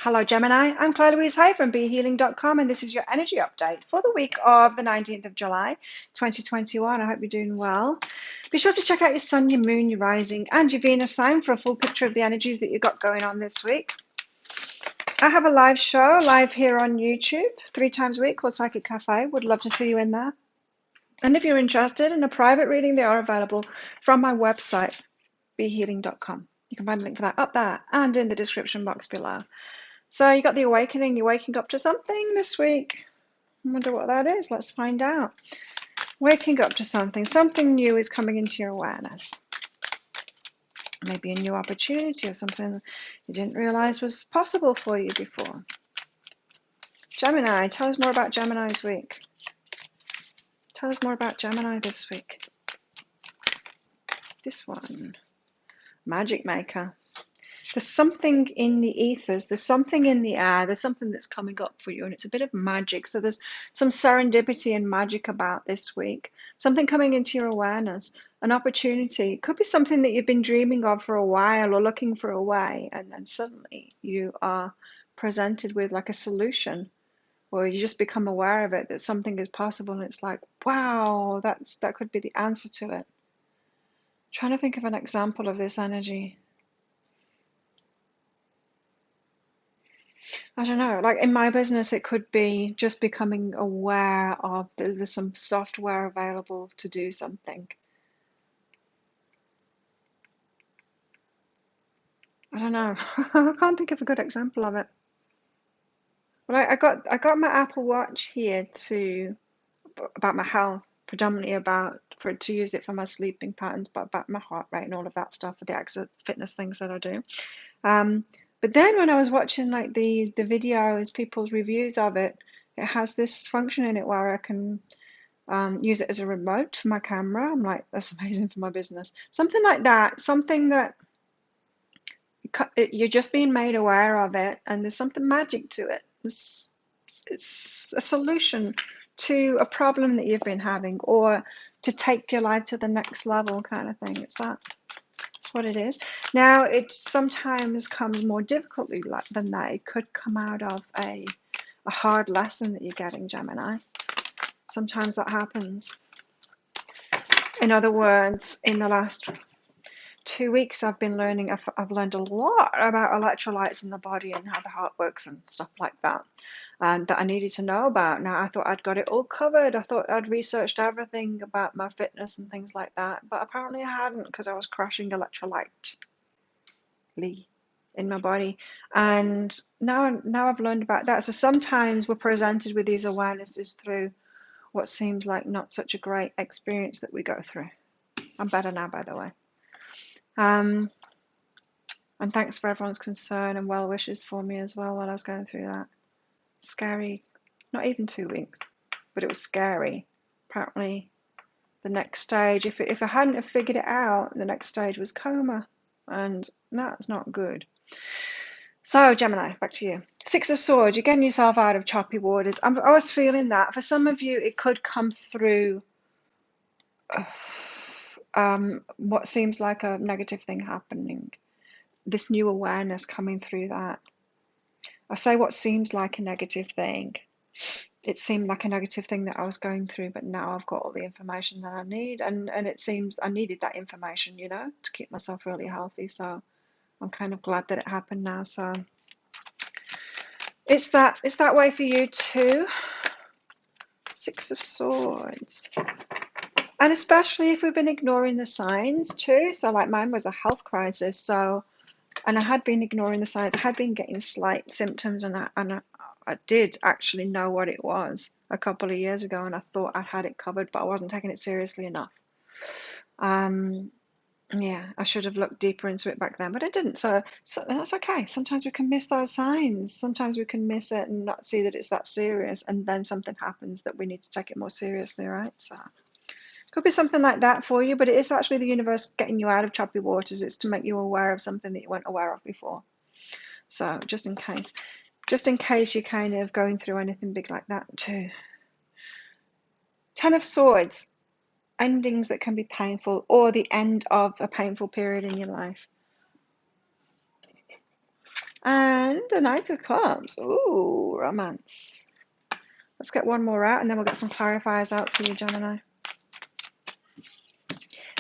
Hello, Gemini. I'm Claire Louise Hay from BeHealing.com, and this is your energy update for the week of the 19th of July, 2021. I hope you're doing well. Be sure to check out your sun, your moon, your rising, and your Venus sign for a full picture of the energies that you've got going on this week. I have a live show live here on YouTube 3 times a week called Psychic Cafe. Would love to see you in there. And if you're interested in a private reading, they are available from my website, BeHealing.com. You can find a link for that up there and in the description box below. So you got the awakening, you're waking up to something this week. I wonder what that is. Let's find out. Waking up to something new is coming into your awareness. Maybe a new opportunity or something you didn't realize was possible for you before. Gemini, tell us more about Gemini's week. Tell us more about Gemini this week. This one, Magic Maker. There's something in the ethers, there's something in the air, there's something that's coming up for you, and it's a bit of magic. So there's some serendipity and magic about this week. Something coming into your awareness, an opportunity. It could be something that you've been dreaming of for a while or looking for a way, and then suddenly you are presented with like a solution, or you just become aware of it, that something is possible, and it's like, wow, that could be the answer to it. Trying to think of an example of this energy. I don't know, like in my business, it could be just becoming aware of there's some software available to do something. I don't know. I can't think of a good example of it. But I got my Apple Watch here about my health, predominantly to use it for my sleeping patterns, but about my heart rate and all of that stuff for the extra fitness things that I do. But then when I was watching like the videos, people's reviews of it, it has this function in it where I can use it as a remote for my camera. I'm like, that's amazing for my business. Something like that, something that you're just being made aware of it, and there's something magic to it. It's a solution to a problem that you've been having, or to take your life to the next level kind of thing. It's that. That's what it is. Now, it sometimes comes more difficultly than that. It could come out of a hard lesson that you're getting, Gemini. Sometimes that happens. In other words, in the last 2 weeks, I've learned a lot about electrolytes in the body and how the heart works and stuff like that, and that I needed to know about. Now, I thought I'd got it all covered. I thought I'd researched everything about my fitness and things like that, but apparently I hadn't, because I was crashing electrolyte in my body. And now I've learned about that. So sometimes we're presented with these awarenesses through what seems like not such a great experience that we go through. I'm better now, by the way. And thanks for everyone's concern and well wishes for me as well while I was going through that. Scary, not even 2 weeks, but it was scary. Apparently, the next stage, if I hadn't have figured it out, the next stage was coma, and that's not good. So, Gemini, back to you. Six of Swords, you're getting yourself out of choppy waters. I was feeling that. For some of you, it could come through what seems like a negative thing happening. This new awareness coming through that. I say what seems like a negative thing. It seemed like a negative thing that I was going through, but now I've got all the information that I need, and it seems I needed that information, to keep myself really healthy. So I'm kind of glad that it happened now. So it's that way for you too. Six of Swords. And especially if we've been ignoring the signs too. So like mine was a health crisis. And I had been ignoring the signs. I had been getting slight symptoms, and I did actually know what it was a couple of years ago, and I thought I had it covered, but I wasn't taking it seriously enough. Yeah, I should have looked deeper into it back then, but I didn't. So that's okay. Sometimes we can miss those signs. Sometimes we can miss it and not see that it's that serious, and then something happens that we need to take it more seriously, right? So could be something like that for you, but it is actually the universe getting you out of choppy waters. It's to make you aware of something that you weren't aware of before. So just in case you're kind of going through anything big like that too. Ten of Swords, endings that can be painful, or the end of a painful period in your life. And the Knight of Cups. Ooh, romance. Let's get one more out and then we'll get some clarifiers out for you, Gemini.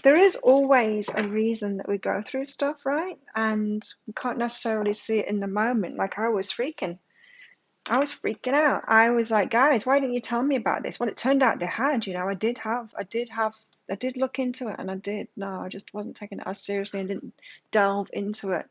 There is always a reason that we go through stuff, right? And we can't necessarily see it in the moment. Like I was freaking out. I was like, guys, why didn't you tell me about this? Well, it turned out they had, I did look into it and I did. No, I just wasn't taking it as seriously and didn't delve into it.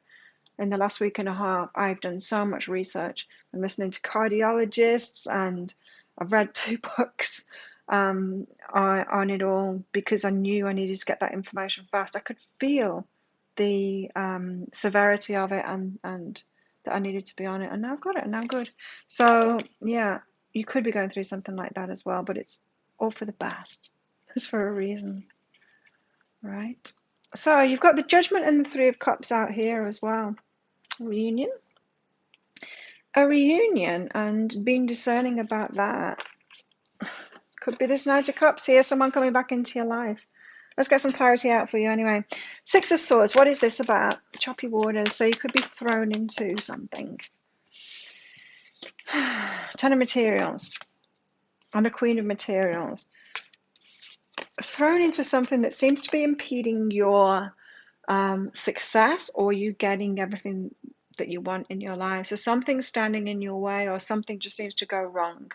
In the last week and a half, I've done so much research. I'm listening to cardiologists and I've read 2 books on it all because I knew I needed to get that information fast. I could feel the severity of it and that I needed to be on it. And now I've got it and now I'm good. So, yeah, you could be going through something like that as well, but it's all for the best. It's for a reason, right? So you've got the Judgment and the Three of Cups out here as well. Reunion. A reunion and being discerning about that. Could be this Knight of Cups here, someone coming back into your life. Let's get some clarity out for you anyway. Six of Swords, what is this about? Choppy waters, so you could be thrown into something. Ten of Materials and the Queen of Materials. Thrown into something that seems to be impeding your success or you getting everything that you want in your life. So something's standing in your way or something just seems to go wrong,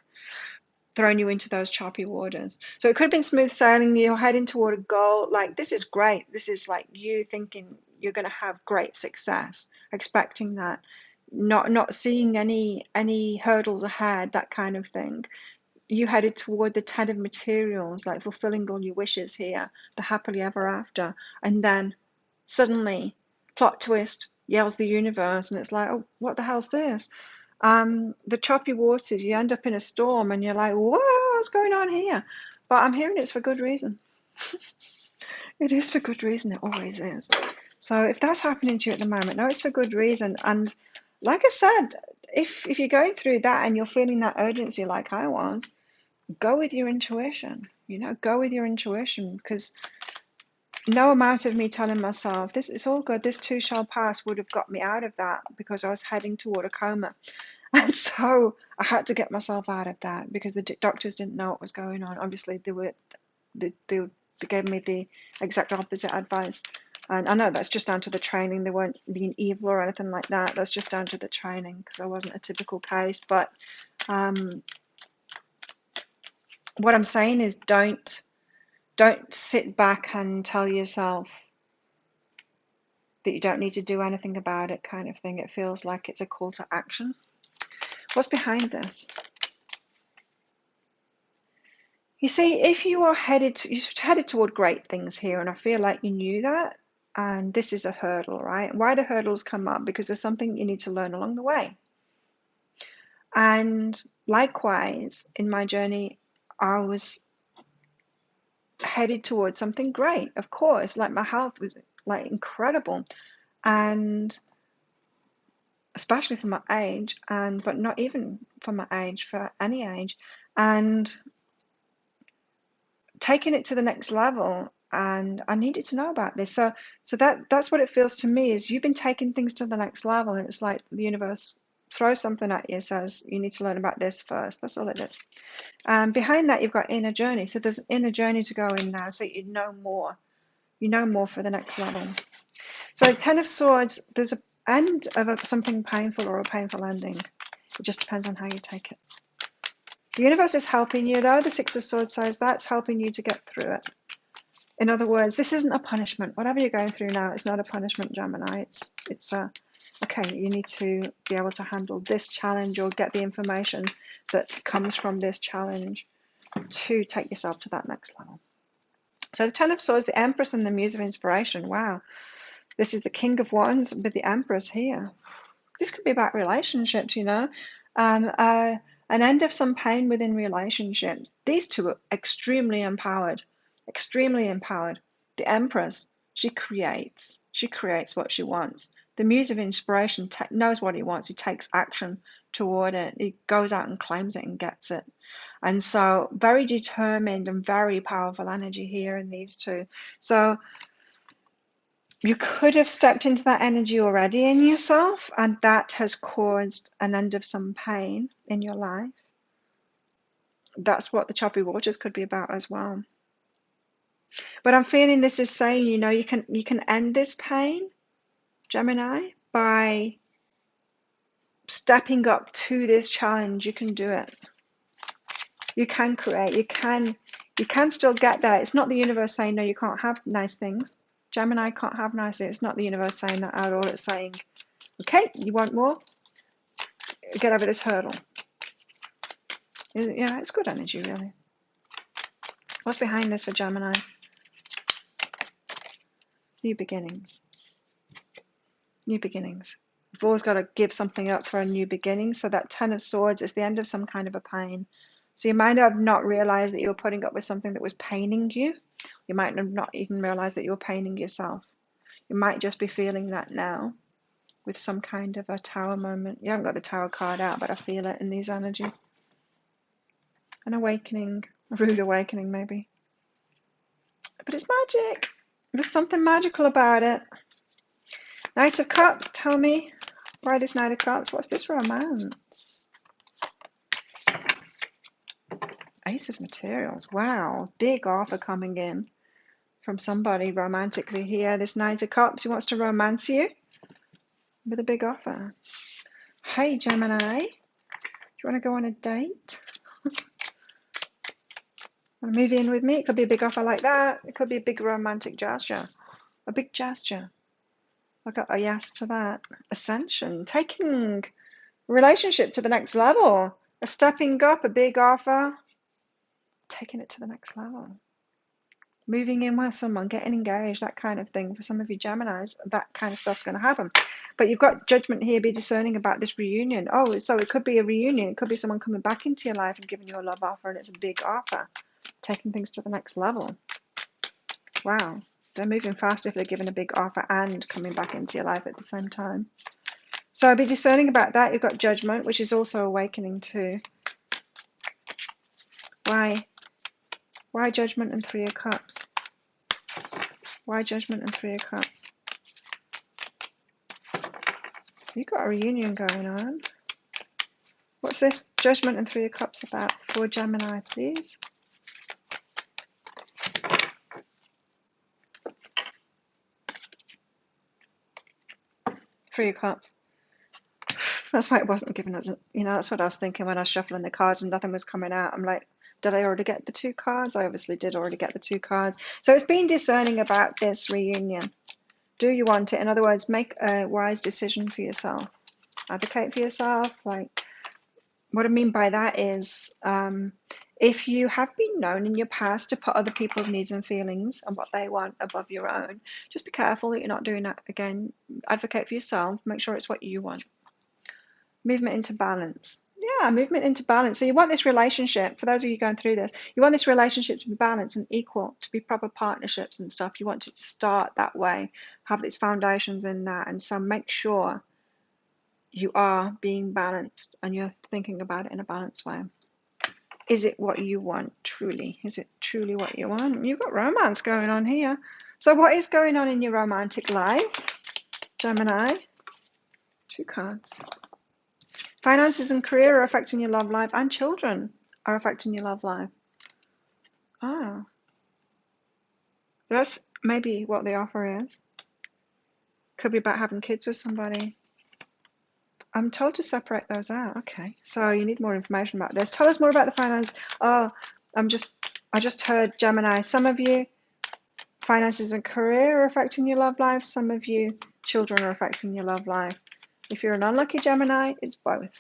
throwing you into those choppy waters. So it could have been smooth sailing, you're heading toward a goal, like this is great. This is like you thinking you're going to have great success, expecting that, not seeing any hurdles ahead, that kind of thing. You headed toward the Ten of Materials, like fulfilling all your wishes here, the happily ever after, and then suddenly, plot twist, yells the universe, and it's like, oh, what the hell's this? The choppy waters, you end up in a storm and you're like, what's going on here? But I'm hearing it's for good reason. It is for good reason, it always is. So if that's happening to you at the moment, no, it's for good reason. And like I said, if you're going through that and you're feeling that urgency like I was, go with your intuition, go with your intuition, because no amount of me telling myself, this is all good, this too shall pass, would have got me out of that because I was heading toward a coma. And so I had to get myself out of that because the doctors didn't know what was going on. Obviously, they gave me the exact opposite advice. And I know that's just down to the training. They weren't being evil or anything like that. That's just down to the training because I wasn't a typical case. But what I'm saying is don't sit back and tell yourself that you don't need to do anything about it, kind of thing. It feels like it's a call to action. What's behind this? You see, if you are headed toward great things here, and I feel like you knew that, and this is a hurdle, right? Why do hurdles come up? Because there's something you need to learn along the way. And likewise, in my journey, I was headed towards something great, of course. Like my health was like incredible, and especially for my age, but not even for my age, for any age, and taking it to the next level. And I needed to know about this. So that's what it feels to me, is you've been taking things to the next level, and it's like the universe throws something at you, says you need to learn about this first. That's all it is. Behind that, you've got inner journey. So there's an inner journey to go in now, so you know more. You know more for the next level. So Ten of Swords, there's an end of something painful or a painful ending. It just depends on how you take it. The universe is helping you, though. The Six of Swords says that's helping you to get through it. In other words, this isn't a punishment. Whatever you're going through now, it's not a punishment, Gemini. It's okay, you need to be able to handle this challenge or get the information that comes from this challenge to take yourself to that next level. So the Ten of Swords, the Empress and the Muse of Inspiration. Wow. This is the King of Wands with the Empress here. This could be about relationships, an end of some pain within relationships. These two are extremely empowered. The Empress, she creates what she wants. The Muse of Inspiration knows what he wants. He takes action toward it. He goes out and claims it and gets it. And so very determined and very powerful energy here in these two. So You could have stepped into that energy already in yourself, and that has caused an end of some pain in your life. That's what the choppy waters could be about as well. But I'm feeling this is saying, you can end this pain, Gemini, by stepping up to this challenge. You can do it. You can create. You can still get there. It's not the universe saying no, you can't have nice things. Gemini can't have nice things. It's not the universe saying that at all. It's saying, okay, you want more? Get over this hurdle. Yeah, it's good energy, really. What's behind this for Gemini? New beginnings. New beginnings. You've always got to give something up for a new beginning. So that Ten of Swords is the end of some kind of a pain. So you might have not realized that you were putting up with something that was paining you. You might have not even realized that you were paining yourself. You might just be feeling that now with some kind of a Tower moment. You haven't got the Tower card out, but I feel it in these energies. An awakening, a rude awakening maybe. But it's magic. There's something magical about it. Knight of Cups, tell me why this Knight of Cups? What's this romance? Ace of Materials. Wow, big offer coming in from somebody romantically here. This Knight of Cups, he wants to romance you with a big offer. Hey, Gemini, do you want to go on a date? Want to move in with me? It could be a big offer like that. It could be a big romantic gesture. A big gesture. I got a yes to that. Ascension. Taking relationship to the next level. A stepping up, a big offer. Taking it to the next level. Moving in with someone, getting engaged, that kind of thing. For some of you Geminis, that kind of stuff's going to happen. But you've got judgment here, be discerning about this reunion. Oh, so it could be a reunion. It could be someone coming back into your life and giving you a love offer, and it's a big offer. Taking things to the next level. Wow. They're moving fast if they're giving a big offer and coming back into your life at the same time. So be discerning about that. You've got judgment, which is also awakening too. Why judgment and Three of Cups? Why judgment and Three of Cups? You've got a reunion going on. What's this judgment and Three of Cups about for Gemini, please? Three of Cups. That's why it wasn't given us, that's what I was thinking when I was shuffling the cards and nothing was coming out. I'm like, did I already get the two cards? I obviously did already get the two cards. So it's been discerning about this reunion. Do you want it? In other words, make a wise decision for yourself. Advocate for yourself. Like, what I mean by that is, if you have been known in your past to put other people's needs and feelings and what they want above your own, just be careful that you're not doing that again. Advocate for yourself. Make sure it's what you want. Movement into balance. Yeah, movement into balance. So you want this relationship, for those of you going through this, you want this relationship to be balanced and equal, to be proper partnerships and stuff. You want it to start that way, have its foundations in that. And so make sure you are being balanced and you're thinking about it in a balanced way. Is it what you want, truly? Is it truly what you want? You've got romance going on here. So what is going on in your romantic life, Gemini? Two cards. Finances and career are affecting your love life, and children are affecting your love life. Ah, that's maybe what the offer is. Could be about having kids with somebody. I'm told to separate those out. Okay, so you need more information about this. Tell us more about the finance. Oh, I just heard Gemini. Some of you, finances and career are affecting your love life. Some of you, children are affecting your love life. If you're an unlucky Gemini, it's both.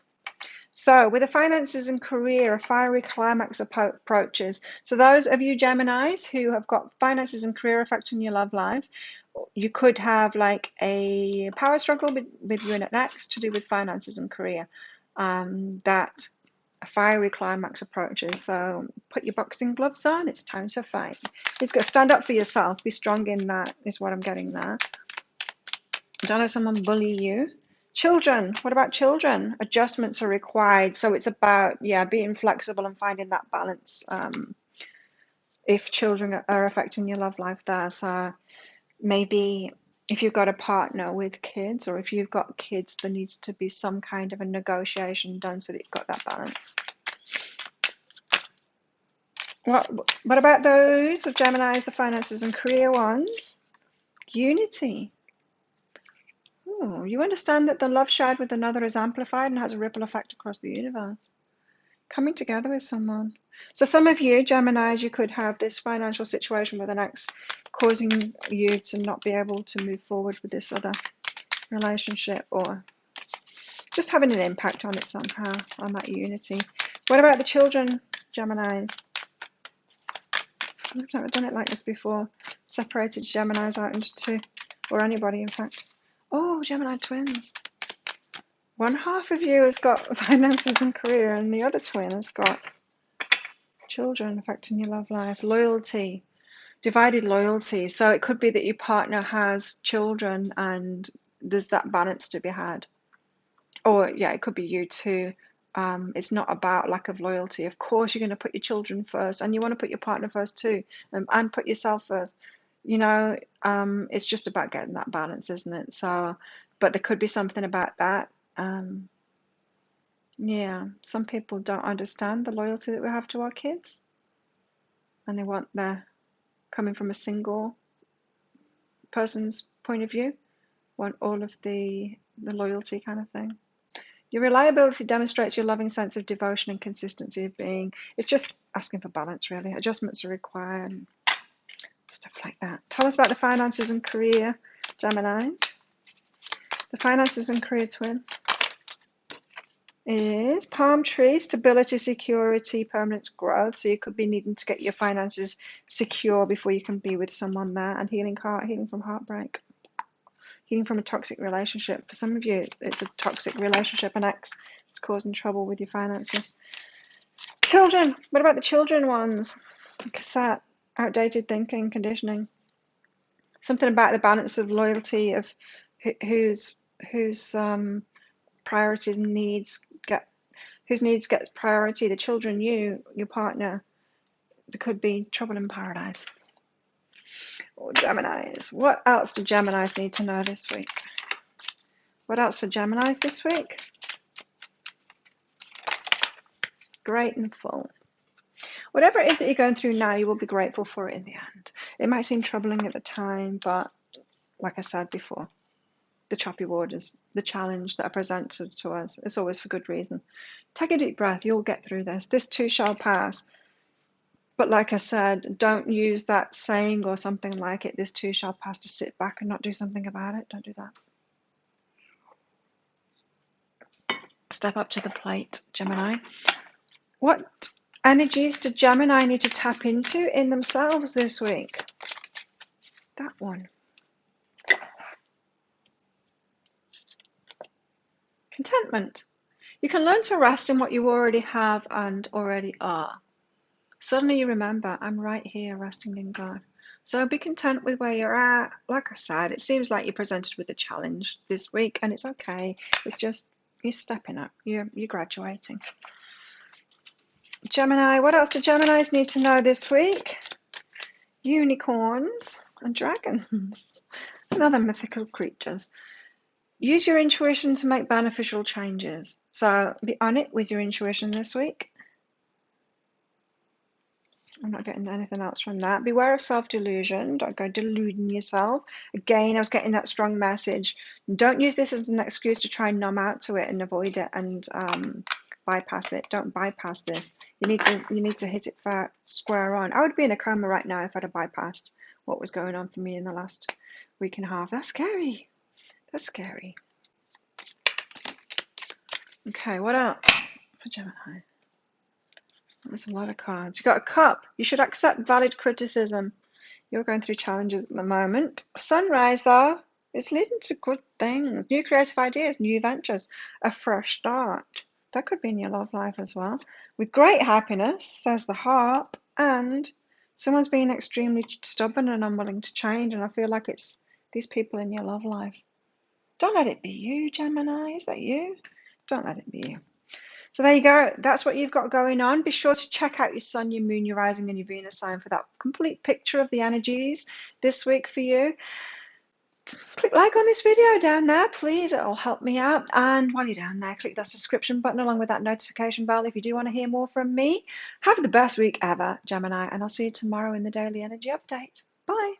So with the finances and career, a fiery climax approaches. So those of you Geminis who have got finances and career affecting your love life, you could have like a power struggle with you and an ex to do with finances and career. That a fiery climax approaches. So put your boxing gloves on. It's time to fight. You've got to stand up for yourself. Be strong in that is what I'm getting there. Don't let someone bully you. Children, what about children? Adjustments are required. So it's about, being flexible and finding that balance if children are affecting your love life there. So maybe If you've got a partner with kids, or if you've got kids, there needs to be some kind of a negotiation done so that you've got that balance. What about those of Gemini's, the finances and career ones? Unity. Ooh, you understand that the love shared with another is amplified and has a ripple effect across the universe. Coming together with someone. So some of you, Geminis, you could have this financial situation with an ex causing you to not be able to move forward with this other relationship, or just having an impact on it somehow, on that unity. What about the children, Geminis? I've never done it like this before. Separated Geminis out into two, or anybody, in fact. Oh, Gemini twins. One half of you has got finances and career, and the other twin has got children affecting your love life. Loyalty, divided loyalty. So it could be that your partner has children and there's that balance to be had. Or yeah, it could be you too. It's not about lack of loyalty. Of course, you're going to put your children first, and you want to put your partner first too, and put yourself first. It's just about getting that balance, isn't it? So, but there could be something about that. Yeah, some people don't understand the loyalty that we have to our kids, and they want their coming from a single person's point of view, want all of the loyalty kind of thing. Your reliability demonstrates your loving sense of devotion and consistency of being. It's just asking for balance, really. Adjustments are required, stuff like that. Tell us about the finances and career, Geminis. The finances and career twin is palm tree, stability, security, permanent growth. So you could be needing to get your finances secure before you can be with someone there. And healing from heartbreak, healing from a toxic relationship. For some of you, it's a toxic relationship, an ex that's causing trouble with your finances. Children, what about the children ones? Cassette, outdated thinking, conditioning. Something about the balance of loyalty, of whose priorities whose needs gets priority, the children, your partner. There could be trouble in paradise. Or Geminis. What else do Geminis need to know this week? What else for Geminis this week? Great and full. Whatever it is that you're going through now, you will be grateful for it in the end. It might seem troubling at the time, but like I said before, the choppy waters, the challenge that are presented to us, is always for good reason. Take a deep breath. You'll get through this. This too shall pass. But like I said, don't use that saying or something like it, this too shall pass, to sit back and not do something about it. Don't do that. Step up to the plate, Gemini. What energies do Gemini need to tap into in themselves this week? That one. Contentment. You can learn to rest in what you already have and already are. Suddenly you remember, I'm right here resting in God. So be content with where you're at. Like I said, it seems like you're presented with a challenge this week, and it's okay. It's just you're stepping up. You're graduating. Gemini, what else do Geminis need to know this week? Unicorns and dragons and other mythical creatures. Use your intuition to make beneficial changes. So be on it with your intuition this week. I'm not getting anything else from that. Beware of self-delusion. Don't go deluding yourself. Again, I was getting that strong message. Don't use this as an excuse to try and numb out to it and avoid it and bypass it. Don't bypass this. You need to hit it square on. I would be in a coma right now if I'd have bypassed what was going on for me in the last week and a half. That's scary. That's scary. Okay, what else for Gemini? There's a lot of cards. You've got a cup. You should accept valid criticism. You're going through challenges at the moment. Sunrise, though, it's leading to good things. New creative ideas, new ventures, a fresh start. That could be in your love life as well. With great happiness, says the harp, and someone's being extremely stubborn and unwilling to change, and I feel like it's these people in your love life. Don't let it be you, Gemini. Is that you? Don't let it be you. So there you go. That's what you've got going on. Be sure to check out your Sun, your Moon, your Rising, and your Venus sign for that complete picture of the energies this week for you. Click like on this video down there, please. It'll help me out. And while you're down there, click that subscription button along with that notification bell if you do want to hear more from me. Have the best week ever, Gemini, and I'll see you tomorrow in the Daily Energy Update. Bye.